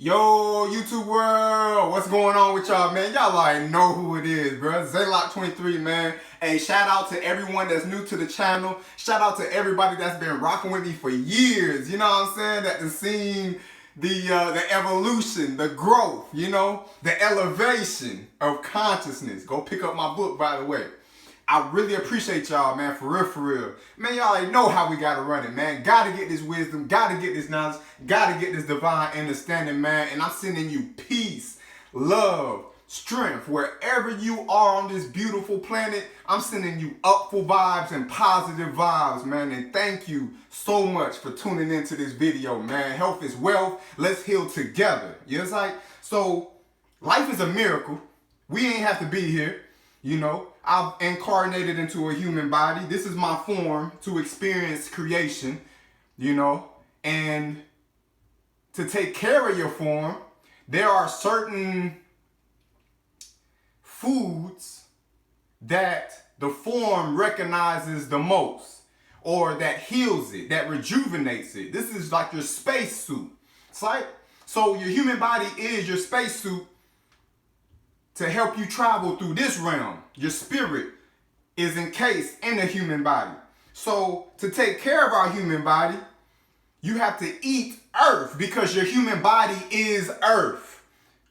Yo, YouTube world, what's going on with y'all, man? Y'all already know who it is, bro. Zaylock23, man. Hey, shout out to everyone that's new to the channel. Shout out to everybody that's been rocking with me for years. You know what I'm saying? That has seen the evolution, the growth, you know, the elevation of consciousness. Go pick up my book, by the way. I really appreciate y'all, man, for real, for real. Man, y'all ain't know how we gotta run it, man. Gotta get this wisdom, gotta get this knowledge, gotta get this divine understanding, man. And I'm sending you peace, love, strength. Wherever you are on this beautiful planet, I'm sending you upful vibes and positive vibes, man. And thank you so much for tuning into this video, man. Health is wealth. Let's heal together. You know what I'm saying? So, life is a miracle. We ain't have to be here. You know, I've incarnated into a human body. This is my form to experience creation, you know, and to take care of your form, there are certain foods that the form recognizes the most, or that heals it, that rejuvenates it. This is like your spacesuit. It's like, so your human body is your spacesuit to help you travel through this realm. Your spirit is encased in the human body. So to take care of our human body, you have to eat earth, because your human body is earth.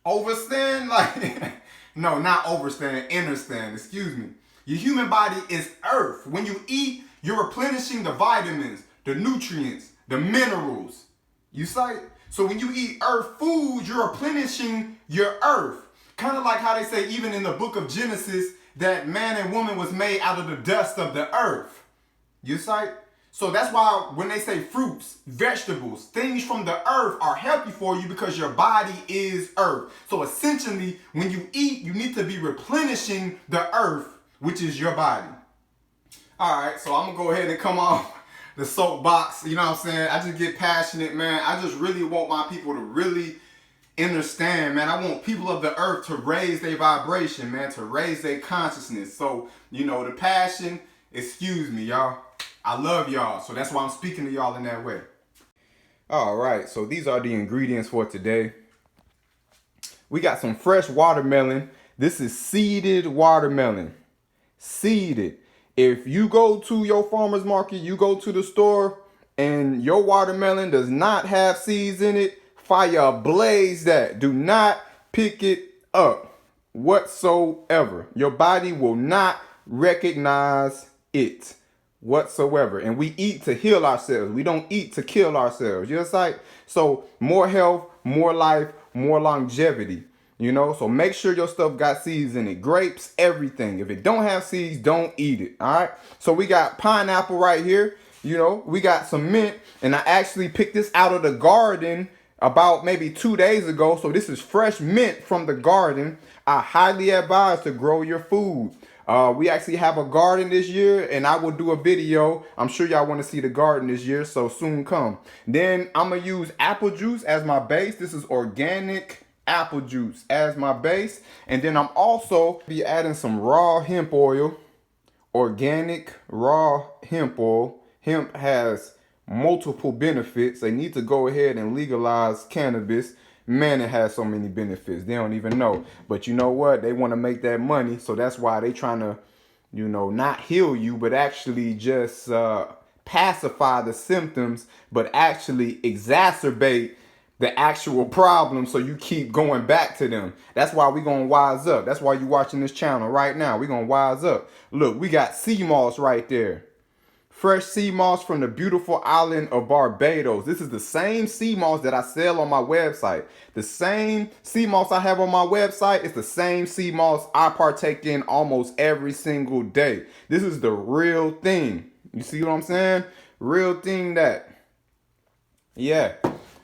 Overstand? Like, no, not overstand, understand, excuse me. Your human body is earth. When you eat, you're replenishing the vitamins, the nutrients, the minerals. You see? So when you eat earth foods, you're replenishing your earth. Kind of like how they say, even in the book of Genesis, that man and woman was made out of the dust of the earth. You see? So that's why when they say fruits, vegetables, things from the earth are healthy for you, because your body is earth. So essentially, when you eat, you need to be replenishing the earth, which is your body. All right, so I'm going to go ahead and come off the soapbox. You know what I'm saying? I just get passionate, man. I just really want my people to really understand, man. I want people of the earth to raise their vibration, man, to raise their consciousness. So, you know, the passion, excuse me, y'all. I love y'all. So that's why I'm speaking to y'all in that way. All right. So these are the ingredients for today. We got some fresh watermelon. This is seeded watermelon. Seeded. If you go to your farmer's market, you go to the store, and your watermelon does not have seeds in it, fire ablaze that. Do not pick it up whatsoever. Your body will not recognize it whatsoever. And we eat to heal ourselves. We don't eat to kill ourselves. You know what I'm saying? So more health, more life, more longevity. You know, so make sure your stuff got seeds in it. Grapes, everything. If it don't have seeds, don't eat it. All right. So we got pineapple right here. You know, we got some mint, and I actually picked this out of the garden about maybe 2 days ago. So this is fresh mint from the garden. I highly advise to grow your food. We actually have a garden this year, and I will do a video. I'm sure y'all want to see the garden this year, so soon come. Then I'm going to use apple juice as my base. This is organic apple juice as my base. And then I'm also be adding some raw hemp oil, organic raw hemp oil. Hemp has multiple benefits. They need to go ahead and legalize cannabis. Man, it has so many benefits. They don't even know. But you know what? They want to make that money. So that's why they trying to, you know, not heal you, but actually just pacify the symptoms, but actually exacerbate the actual problem, so you keep going back to them. That's why we gonna wise up. That's why you watching this channel right now. We gonna wise up. Look, we got sea moss right there. Fresh sea moss from the beautiful island of Barbados. This is the same sea moss that I sell on my website. The same sea moss I have on my website is the same sea moss I partake in almost every single day. This is the real thing. You see what I'm saying? Real thing that. Yeah.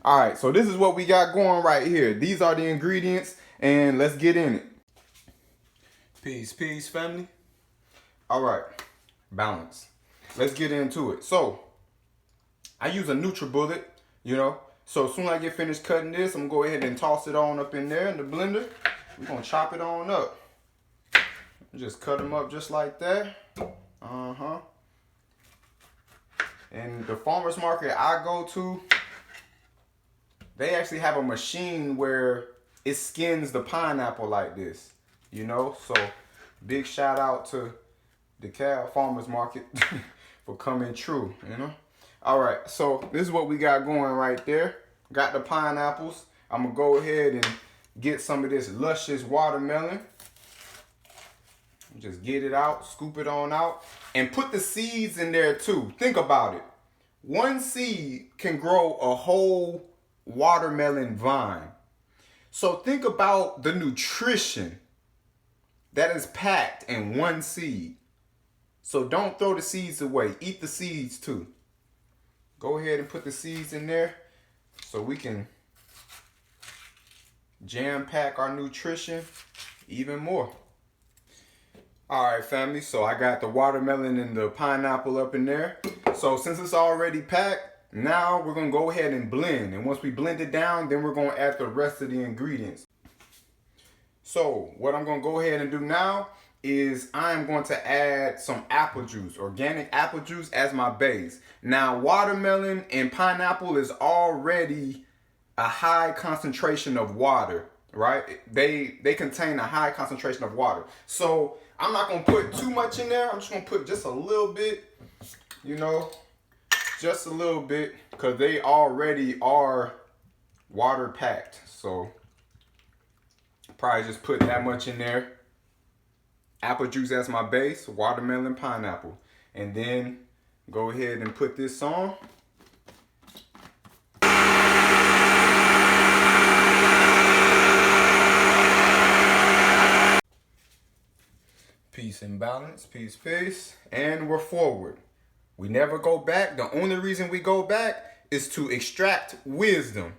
All right. So this is what we got going right here. These are the ingredients, and let's get in it. Peace, peace, family. All right. Balance. Let's get into it. So, I use a NutriBullet, you know. So, as soon as I get finished cutting this, I'm going to go ahead and toss it on up in there in the blender. We're going to chop it on up. Just cut them up just like that. And the farmer's market I go to, They actually have a machine where it skins the pineapple like this, you know? So big shout out to the DeKalb Farmers Market for coming true, you know? All right, so this is what we got going right there. Got the pineapples. I'm gonna go ahead and get some of this luscious watermelon. Just get it out, scoop it on out, and put the seeds in there too. Think about it. One seed can grow a whole watermelon vine. So think about the nutrition that is packed in one seed. So don't throw the seeds away. Eat the seeds too. Go ahead and put the seeds in there so we can jam pack our nutrition even more. All right, family, so I got the watermelon and the pineapple up in there. So since it's already packed, now we're gonna go ahead and blend. And once we blend it down, then we're gonna add the rest of the ingredients. So what I'm gonna go ahead and do now is I'm going to add some apple juice, organic apple juice as my base. Now, watermelon and pineapple is already a high concentration of water, right? They contain a high concentration of water. So I'm not gonna put too much in there. I'm just gonna put just a little bit, you know, just a little bit, because they already are water packed. So probably just put that much in there. Apple juice as my base, watermelon, pineapple. And then go ahead and put this on. Peace and balance, peace, peace. And we're forward. We never go back. The only reason we go back is to extract wisdom.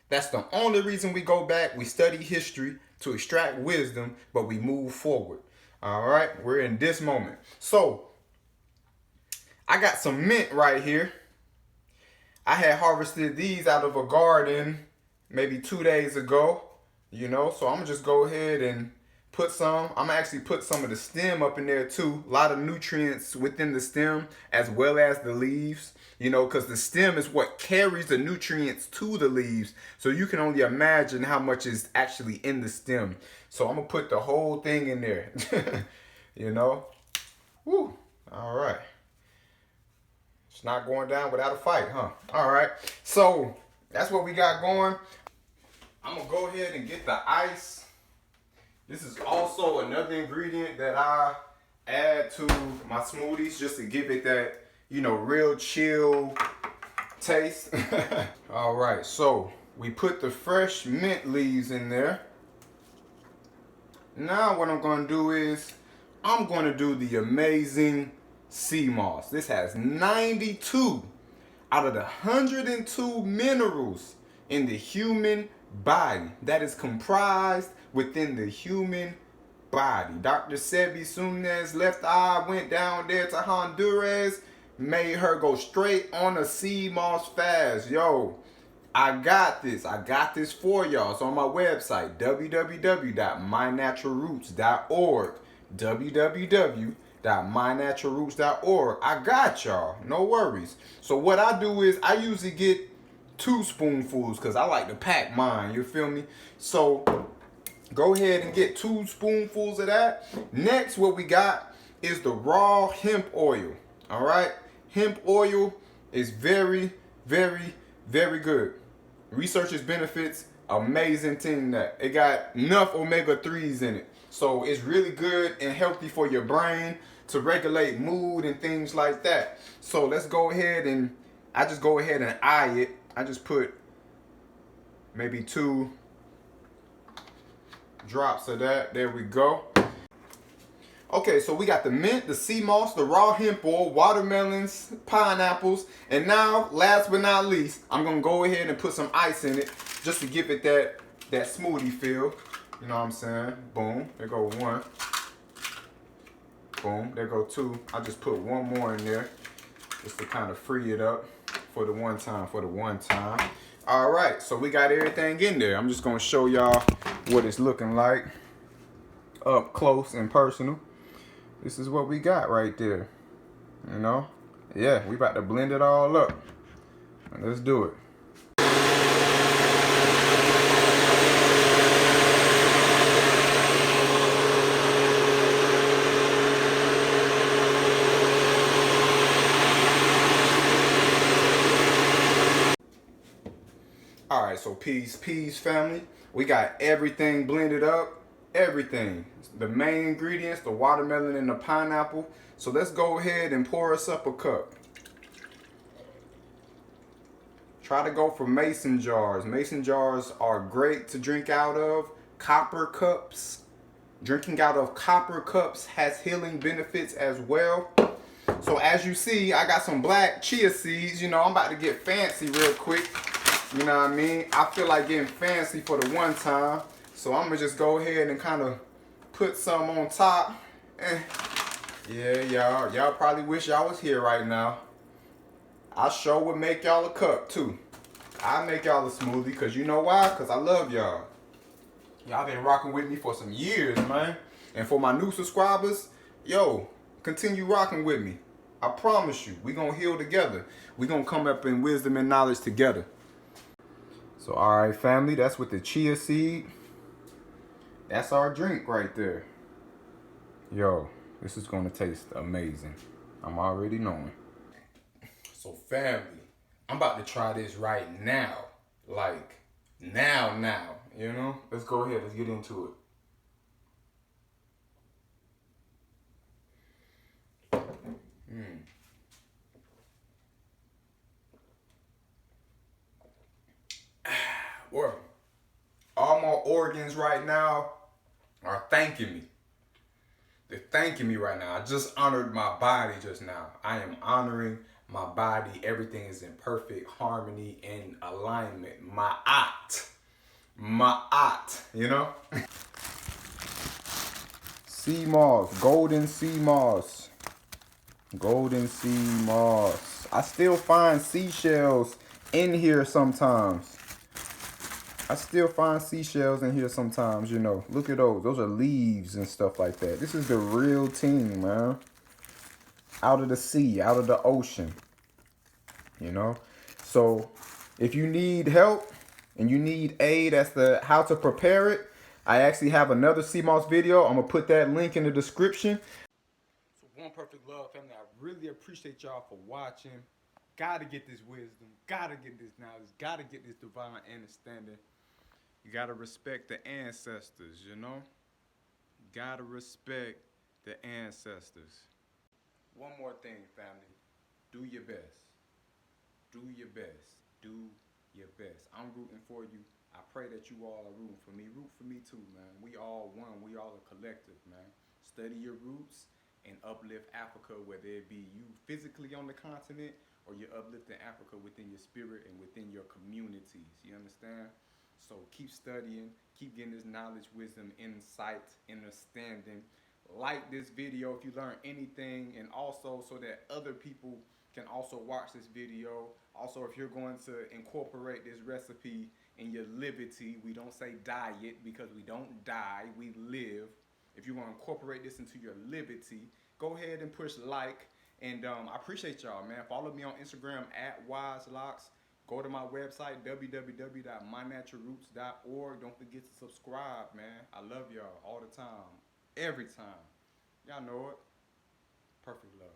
That's the only reason we go back. We study history to extract wisdom, but we move forward. All right, we're in this moment. So I got some mint right here. I had harvested these out of a garden maybe 2 days ago, you know, so I'm gonna just go ahead and put some. I'm gonna actually put some of the stem up in there too. A lot of nutrients within the stem as well as the leaves, you know, because the stem is what carries the nutrients to the leaves. So you can only imagine how much is actually in the stem. So I'm gonna put the whole thing in there, you know. Woo, all right. It's not going down without a fight, huh? All right, so that's what we got going. I'm gonna go ahead and get the ice. This is also another ingredient that I add to my smoothies just to give it that, you know, real chill taste. All right, so we put the fresh mint leaves in there. Now what I'm gonna do is I'm gonna do the amazing sea moss. This has 92 out of the 102 minerals in the human body that is comprised within the human body. Dr. Sebi Sunez left eye went down there to Honduras, made her go straight on a sea moss fast. Yo, I got this. I got this for y'all. It's on my website, www.mynaturalroots.org. www.mynaturalroots.org. I got y'all. No worries. So what I do is I usually get 2 spoonfuls because I like to pack mine. You feel me? So go ahead and get 2 spoonfuls of that. Next, what we got is the raw hemp oil. All right? Hemp oil is very, very, very good. Researchers benefits, amazing thing that it got enough omega-3s in it. So it's really good and healthy for your brain to regulate mood and things like that. So let's go ahead and I just go ahead and eye it. I just put maybe 2 drops of that. There we go. Okay, so we got the mint, the sea moss, the raw hemp oil, watermelons, pineapples, and now, last but not least, I'm gonna go ahead and put some ice in it just to give it that smoothie feel. You know what I'm saying? Boom, there go 1. Boom, there go 2. I just put 1 more in there just to kind of free it up for the one time. All right, so we got everything in there. I'm just gonna show y'all what it's looking like up close and personal. This is what we got right there, you know? Yeah, we about to blend it all up. Let's do it. right, so peace, family. We got everything blended up, everything. The main ingredients, the watermelon and the pineapple. So let's go ahead and pour us up a cup. Try to go for mason jars. Mason jars are great to drink out of. Copper cups. Drinking out of copper cups has healing benefits as well. So as you see, I got some black chia seeds. You know, I'm about to get fancy real quick. You know what I mean? I feel like getting fancy for the one time. So I'm gonna just go ahead and kind of put some on top. Yeah, y'all probably wish y'all was here right now. I sure would make y'all a cup too. I make y'all a smoothie, because you know why? Because I love y'all. Y'all been rocking with me for some years, man. And for my new subscribers, yo, continue rocking with me. I promise you, we gonna heal together. We gonna come up in wisdom and knowledge together. So, all right, family, that's with the chia seed. That's our drink right there. Yo, this is gonna taste amazing. I'm already knowing. So, family, I'm about to try this right now. Like, now, you know? Let's go ahead, let's get into it. Boy, all my organs right now are thanking me. They're thanking me right now. I just honored my body just now. I am honoring my body. Everything is in perfect harmony and alignment. Ma'at, you know? Sea moss, golden sea moss. Golden sea moss. I still find seashells in here sometimes. You know. Look at those. Those are leaves and stuff like that. This is the real thing, man. Out of the sea, out of the ocean. You know? So, if you need help and you need aid as to how to prepare it, I actually have another sea moss video. I'm going to put that link in the description. So, One Perfect Love family, I really appreciate y'all for watching. Gotta get this wisdom. Gotta get this knowledge. Gotta get this divine understanding. You gotta respect the ancestors, you know? Gotta respect the ancestors. One more thing, family. Do your best. Do your best. Do your best. I'm rooting for you. I pray that you all are rooting for me. Root for me too, man. We all one. We all a collective, man. Study your roots and uplift Africa, whether it be you physically on the continent or you're uplifting Africa within your spirit and within your communities. You understand? So keep studying, keep getting this knowledge, wisdom, insight, understanding. Like this video if you learn anything, and also so that other people can also watch this video. Also, if you're going to incorporate this recipe in your liberty, we don't say diet because we don't die, we live. If you want to incorporate this into your liberty, go ahead and push like. And I appreciate y'all, man. Follow me on Instagram at WiseLocks. Go to my website, www.mynaturalroots.org. Don't forget to subscribe, man. I love y'all all the time. Every time. Y'all know it. Perfect love.